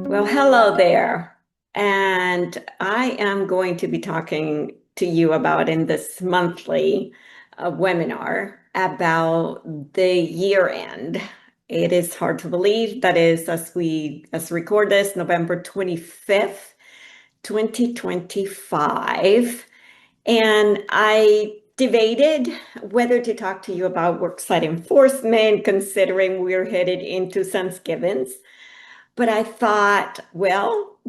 Well, hello there. And I am going to be talking to you about in this monthly webinar about the year end. It is hard to believe that is as record this November 25th, 2025. And I debated whether to talk to you about worksite enforcement, considering we're headed into Thanksgiving. But I thought, well,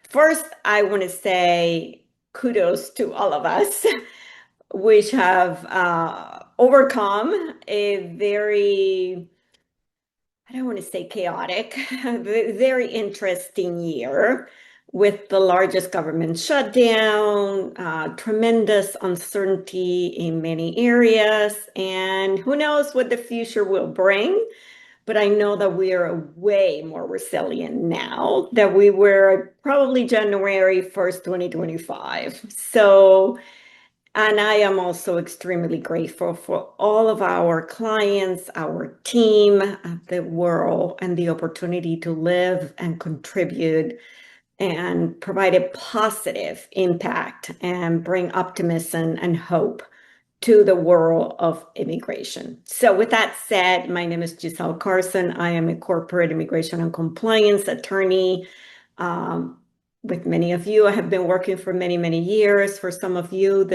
first, I want to say kudos to all of us, which have overcome a very, I don't want to say chaotic, very interesting year with the largest government shutdown, tremendous uncertainty in many areas, and who knows what the future will bring. But I know that we are way more resilient now than we were probably January 1st, 2025. So, and I am also extremely grateful for all of our clients, our team, the world, and the opportunity to live and contribute and provide a positive impact and bring optimism and hope to the world of immigration. So with that said, my name is Giselle Carson. I am a corporate immigration and compliance attorney. With many of you, I have been working for many, many years. For some of you,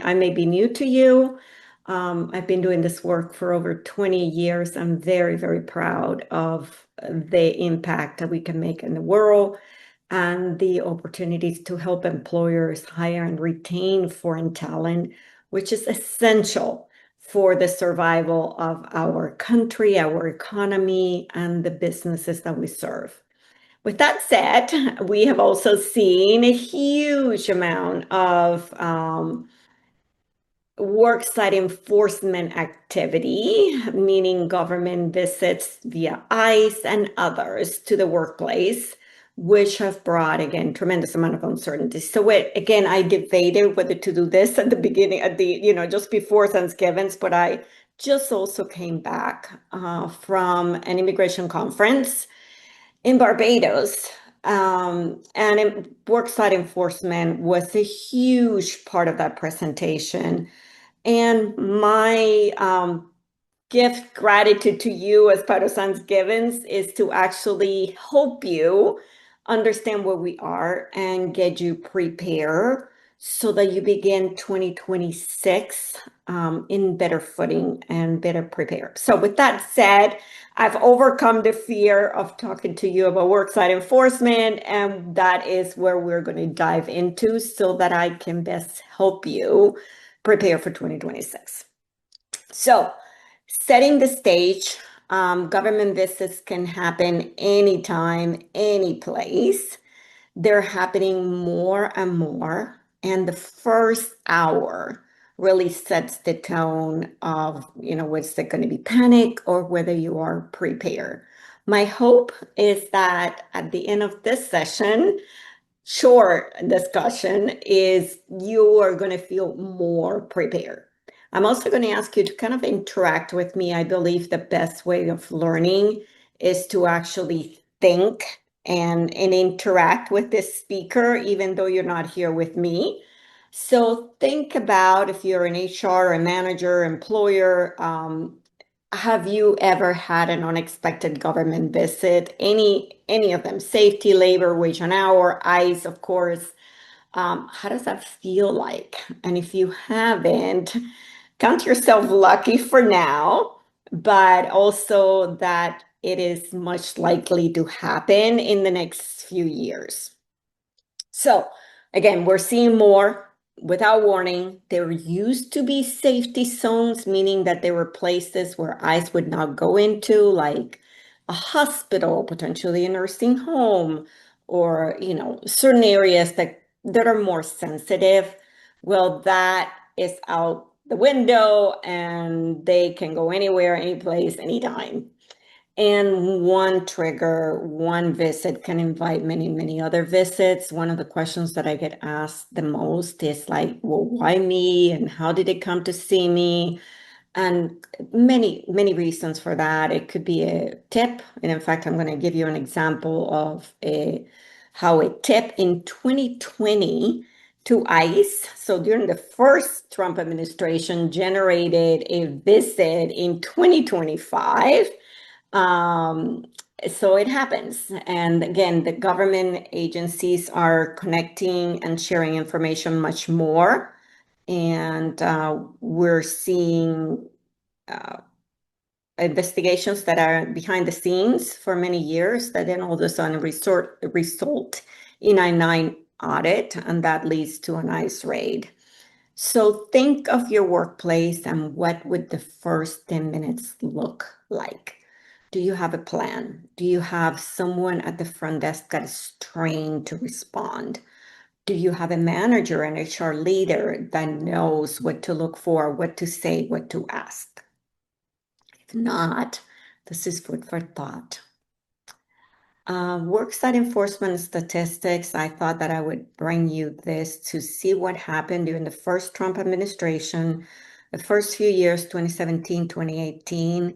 I may be new to you. I've been doing this work for over 20 years. I'm very, very proud of the impact that we can make in the world and the opportunities to help employers hire and retain foreign talent, which is essential for the survival of our country, our economy, and the businesses that we serve. With that said, we have also seen a huge amount of worksite enforcement activity, meaning government visits via ICE and others to the workplace, which have brought, again, tremendous amount of uncertainty. So again, I debated whether to do this at the beginning, just before Thanksgiving, but I just also came back from an immigration conference in Barbados. Worksite enforcement was a huge part of that presentation. And my gift gratitude to you as part of Thanksgiving is to actually help you understand where we are and get you prepared so that you begin 2026 in better footing and better prepared. So with that said, I've overcome the fear of talking to you about worksite enforcement, and that is where we're going to dive into so that I can best help you prepare for 2026. So setting the stage, government visits can happen anytime, any place. They're happening more and more. And the first hour really sets the tone of, what's it going to be panic or whether you are prepared. My hope is that at the end of this session, short discussion, is you are going to feel more prepared. I'm also going to ask you to kind of interact with me. I believe the best way of learning is to actually think and interact with this speaker, even though you're not here with me. So think about, if you're an HR, a manager, employer, have you ever had an unexpected government visit? Any of them, safety, labor, wage and hour, ICE, of course. How does that feel like? And if you haven't, count yourself lucky for now, but also that it is much likely to happen in the next few years. So again, we're seeing more without warning. There used to be safety zones, meaning that there were places where ICE would not go into, like a hospital, potentially a nursing home, or certain areas that are more sensitive. Well, that is out the window, and they can go anywhere, any place, anytime. And one trigger, one visit can invite many, many other visits. One of the questions that I get asked the most is like, well, why me? And how did they come to see me? And many reasons for that. It could be a tip. And in fact, I'm going to give you an example of how a tip in 2020 to ICE, so during the first Trump administration, generated a visit in 2025. So it happens. And again, the government agencies are connecting and sharing information much more. And we're seeing uh, investigations that are behind the scenes for many years that then all of a sudden result in a nine audit, and that leads to an ICE raid. So think of your workplace and what would the first 10 minutes look like? Do you have a plan? Do you have someone at the front desk that is trained to respond? Do you have a manager and HR leader that knows what to look for, what to say, what to ask? If not, this is food for thought. Worksite enforcement statistics, I thought that I would bring you this to see what happened during the first Trump administration. The first few years, 2017, 2018,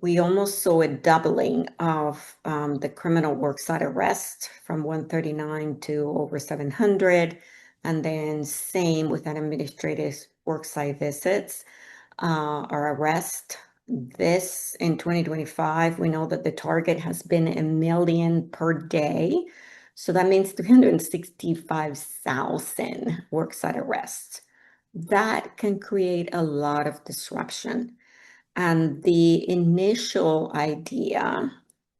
we almost saw a doubling of the criminal worksite arrests from 139 to over 700. And then same with administrative worksite visits or arrest. This in 2025, we know that the target has been 1 million per day. So that means 365,000 worksite arrests. That can create a lot of disruption. And the initial idea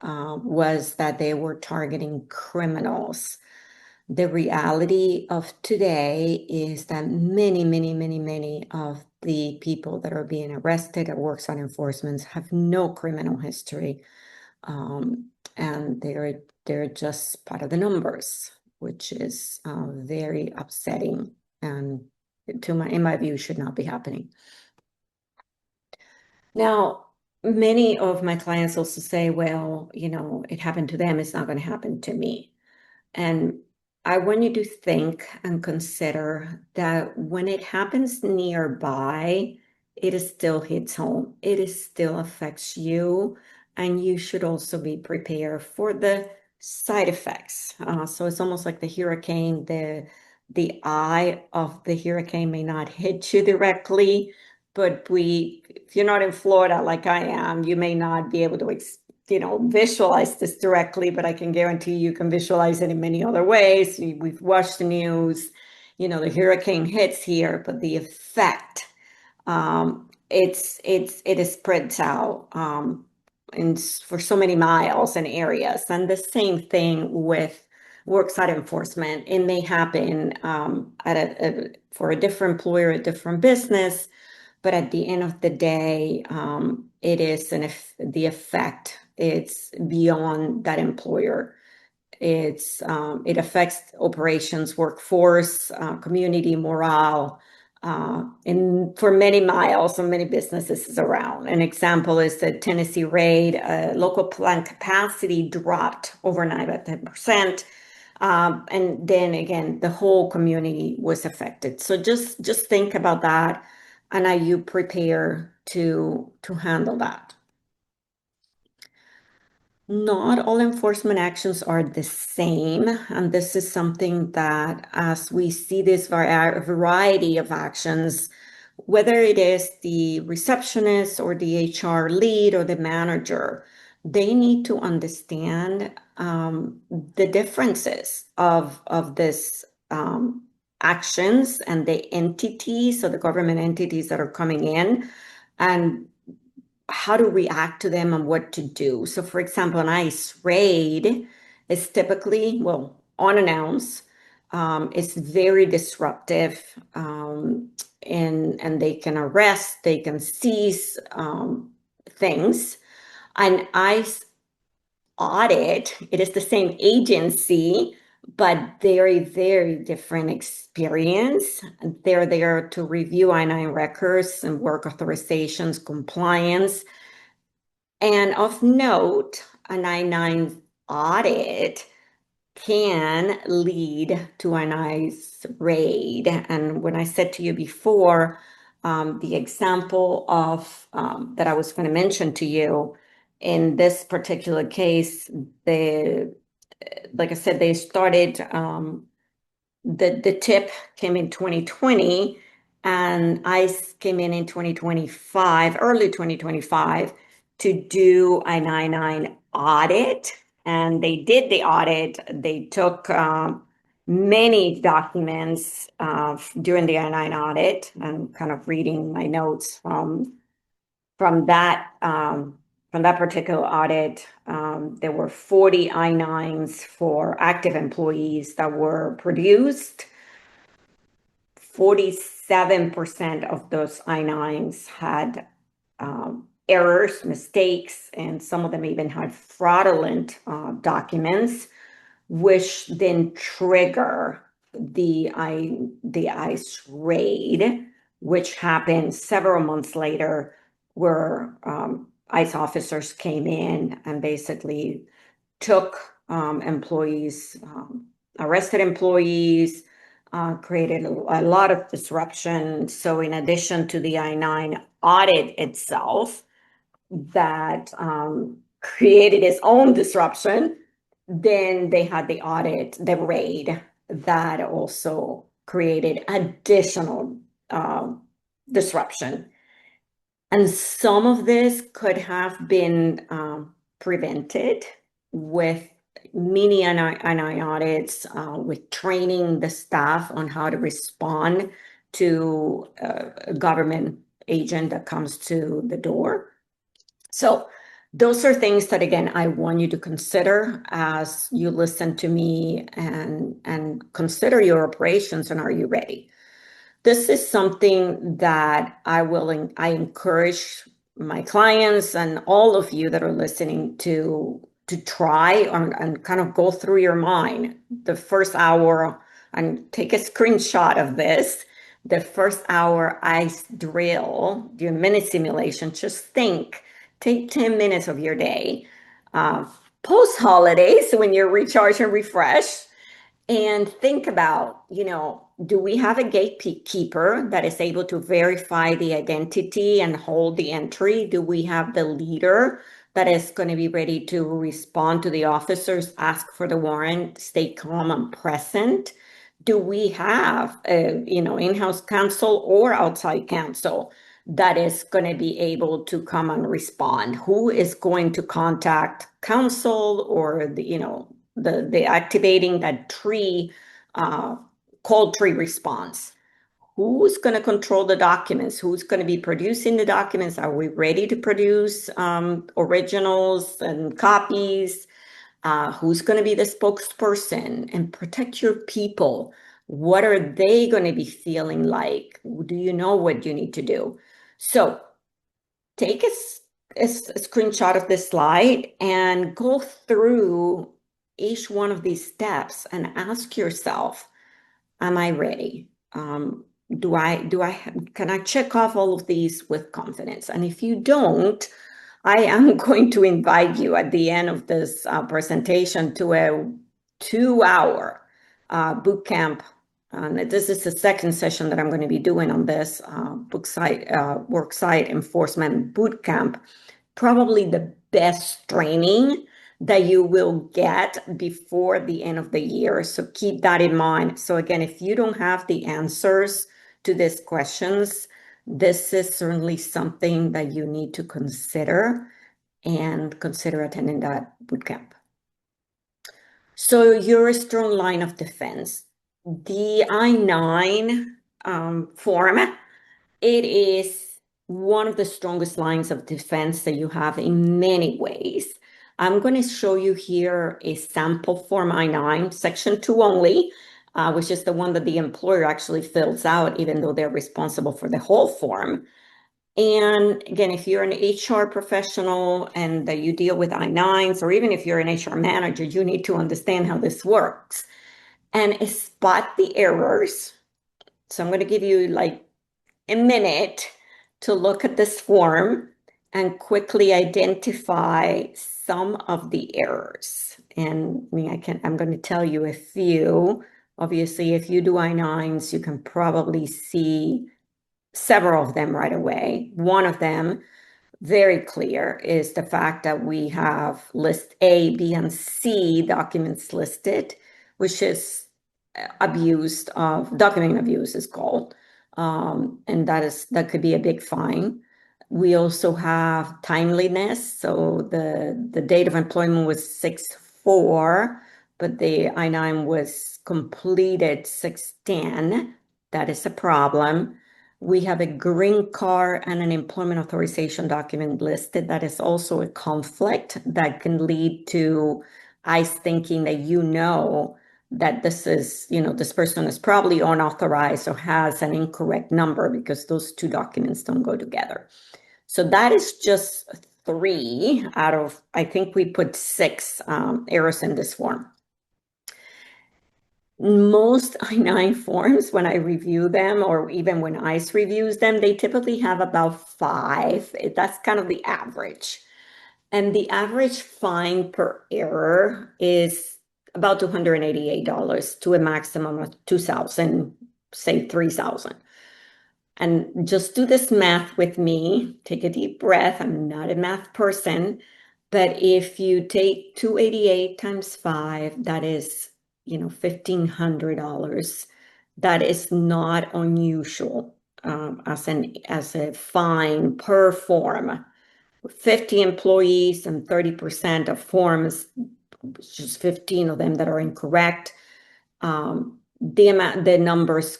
was that they were targeting criminals. The reality of today is that many of the people that are being arrested at worksite enforcement have no criminal history, and they're just part of the numbers, which is very upsetting, and in my view, should not be happening. Now, many of my clients also say, well, it happened to them, it's not going to happen to me. And I want you to think and consider that when it happens nearby, it still hits home. It still affects you, and you should also be prepared for the side effects. So it's almost like the hurricane. The eye of the hurricane may not hit you directly, but if you're not in Florida like I am, you may not be able to visualize this directly, but I can guarantee you can visualize it in many other ways. We've watched the news, the hurricane hits here, but the effect, it spreads out for so many miles and areas. And the same thing with worksite enforcement. It may happen for a different employer, a different business, but at the end of the day, it is the effect. It's beyond that employer. It affects operations, workforce, community morale, and for many miles and many businesses around. An example is the Tennessee raid. Local plant capacity dropped overnight by 10%. And then again, the whole community was affected. So just think about that, and are you prepared to handle that? Not all enforcement actions are the same, and this is something that as we see this variety of actions, whether it is the receptionist or the HR lead or the manager, they need to understand the differences of this actions and the entities, so the government entities that are coming in, and how to react to them and what to do. So for example, an ICE raid is typically, well, unannounced. It's very disruptive, and they can arrest, they can seize things. An ICE audit, it is the same agency, but very different experience. They're there to review I-9 records and work authorizations, compliance. And of note, an I-9 audit can lead to an ICE raid. And when I said to you before, The example of that I was going to mention to you in this particular case, like I said, they started the tip came in 2020 and ICE came in 2025, early 2025, to do an I-9 audit. And they did the audit. They took many documents during the I-9 audit. I'm kind of reading my notes from that particular audit. There were 40 I-9s for active employees that were produced. 47% of those I-9s had errors, mistakes, and some of them even had fraudulent documents, which then trigger the ICE raid, which happened several months later, where ICE officers came in and basically took employees, arrested employees, created a lot of disruption. So in addition to the I-9 audit itself that created its own disruption, then they had the audit, the raid, that also created additional disruption. And some of this could have been prevented with mini NI audits, with training the staff on how to respond to a government agent that comes to the door. So those are things that, again, I want you to consider as you listen to me and consider your operations and are you ready? This is something that I encourage my clients and all of you that are listening to try and kind of go through your mind the first hour and take a screenshot of this. The first hour ICE drill, your minute simulation, just take 10 minutes of your day, post holidays when you're recharged and refreshed, and think about, do we have a gatekeeper that is able to verify the identity and hold the entry? Do we have the leader that is going to be ready to respond to the officers, ask for the warrant, stay calm and present? Do we have in-house counsel or outside counsel that is going to be able to come and respond? Who is going to contact counsel or the activating that tree, cold tree response? Who's going to control the documents? Who's going to be producing the documents? Are we ready to produce originals and copies? Who's going to be the spokesperson? And protect your people. What are they going to be feeling like? Do you know what you need to do? So take a screenshot of this slide and go through each one of these steps and ask yourself, am I ready? Can I check off all of these with confidence? And if you don't, I am going to invite you at the end of this presentation to a 2-hour bootcamp. This is the second session that I'm going to be doing on this Worksite Enforcement Bootcamp. Probably the best training that you will get before the end of the year. So keep that in mind. So again, if you don't have the answers to these questions, this is certainly something that you need to consider and consider attending that bootcamp. So you're a strong line of defense. The I-9 form, it is one of the strongest lines of defense that you have in many ways. I'm going to show you here a sample form I-9, section 2 only, which is the one that the employer actually fills out, even though they're responsible for the whole form. And again, if you're an HR professional and that you deal with I-9s, or even if you're an HR manager, you need to understand how this works and spot the errors. So I'm going to give you like a minute to look at this form and quickly identify some of the errors. And I'm going to tell you a few. Obviously, if you do I-9s, you can probably see several of them right away. One of them, very clear, is the fact that we have list A, B, and C documents listed, which is document abuse is called. And that could be a big fine. We also have timeliness. So the date of employment was 6/4, but the I-9 was completed 6/10. That is a problem. We have a green card and an employment authorization document listed. That is also a conflict that can lead to ICE thinking that that this person is probably unauthorized or has an incorrect number, because those two documents don't go together. So that is just 3 out of, I think we put 6 errors in this form. Most I-9 forms, when I review them, or even when ICE reviews them, they typically have about 5. That's kind of the average. And the average fine per error is about $288 to a maximum of $2,000, say $3,000. And just do this math with me. Take a deep breath. I'm not a math person, but if you take 288 times 5, that is, $1,500. That is not unusual as a fine per form. 50 employees and 30% of forms, just 15 of them that are incorrect. The numbers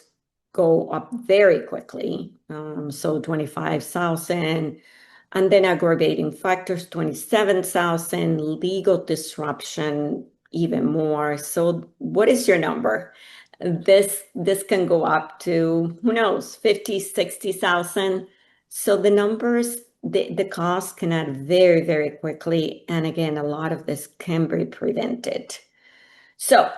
go up very quickly. So 25,000, and then aggravating factors, 27,000, legal disruption, even more. So what is your number? This can go up to, who knows, 50, 60,000. So the numbers, the cost can add very, very quickly. And again, a lot of this can be prevented. So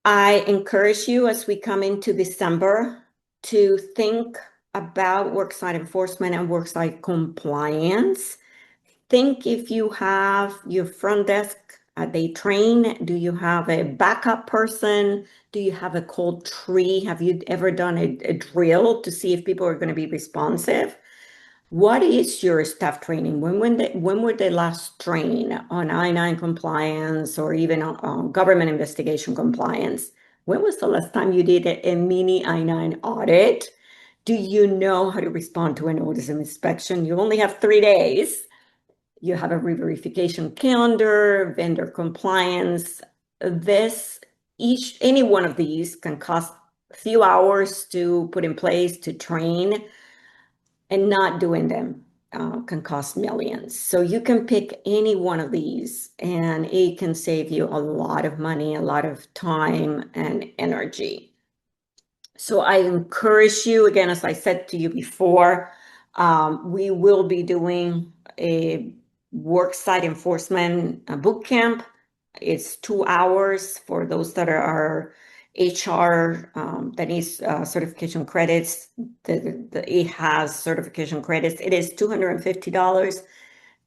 I encourage you, as we come into December, to think about worksite enforcement and worksite compliance. Think if you have your front desk, are they trained? Do you have a backup person? Do you have a cold tree? Have you ever done a drill to see if people are going to be responsive? What is your staff training? When were they last trained on I-9 compliance, or even on government investigation compliance? When was the last time you did a mini I-9 audit? Do you know how to respond to a notice of inspection? You only have 3 days. You have a re-verification calendar, vendor compliance. Any one of these can cost a few hours to put in place, to train, and not doing them can cost millions. So you can pick any one of these, and it can save you a lot of money, a lot of time and energy. So I encourage you, again, as I said to you before, we will be doing a worksite enforcement bootcamp. It's 2 hours for those that are HR that needs certification credits. It has certification credits. It is $250,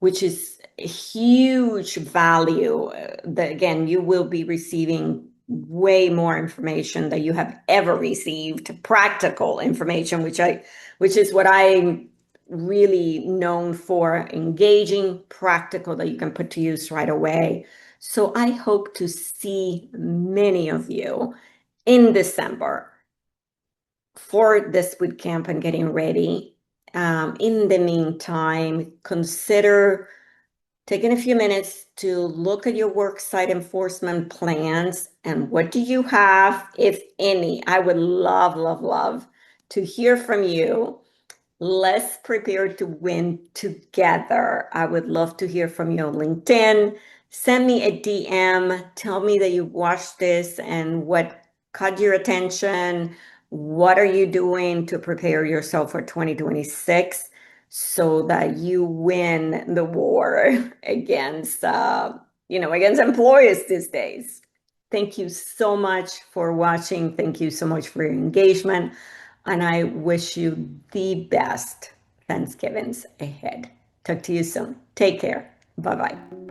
which is a huge value. Again, you will be receiving way more information than you have ever received, practical information, which is what I'm really known for, engaging, practical, that you can put to use right away. So I hope to see many of you in December for this bootcamp and getting ready. In the meantime, consider taking a few minutes to look at your worksite enforcement plans and what do you have, if any. I would love, love, love to hear from you. Let's prepare to win together. I would love to hear from you on LinkedIn. Send me a DM. Tell me that you watched this and what caught your attention. What are you doing to prepare yourself for 2026 so that you win the war against, against employers these days? Thank you so much for watching. Thank you so much for your engagement. And I wish you the best Thanksgivings ahead. Talk to you soon. Take care. Bye-bye.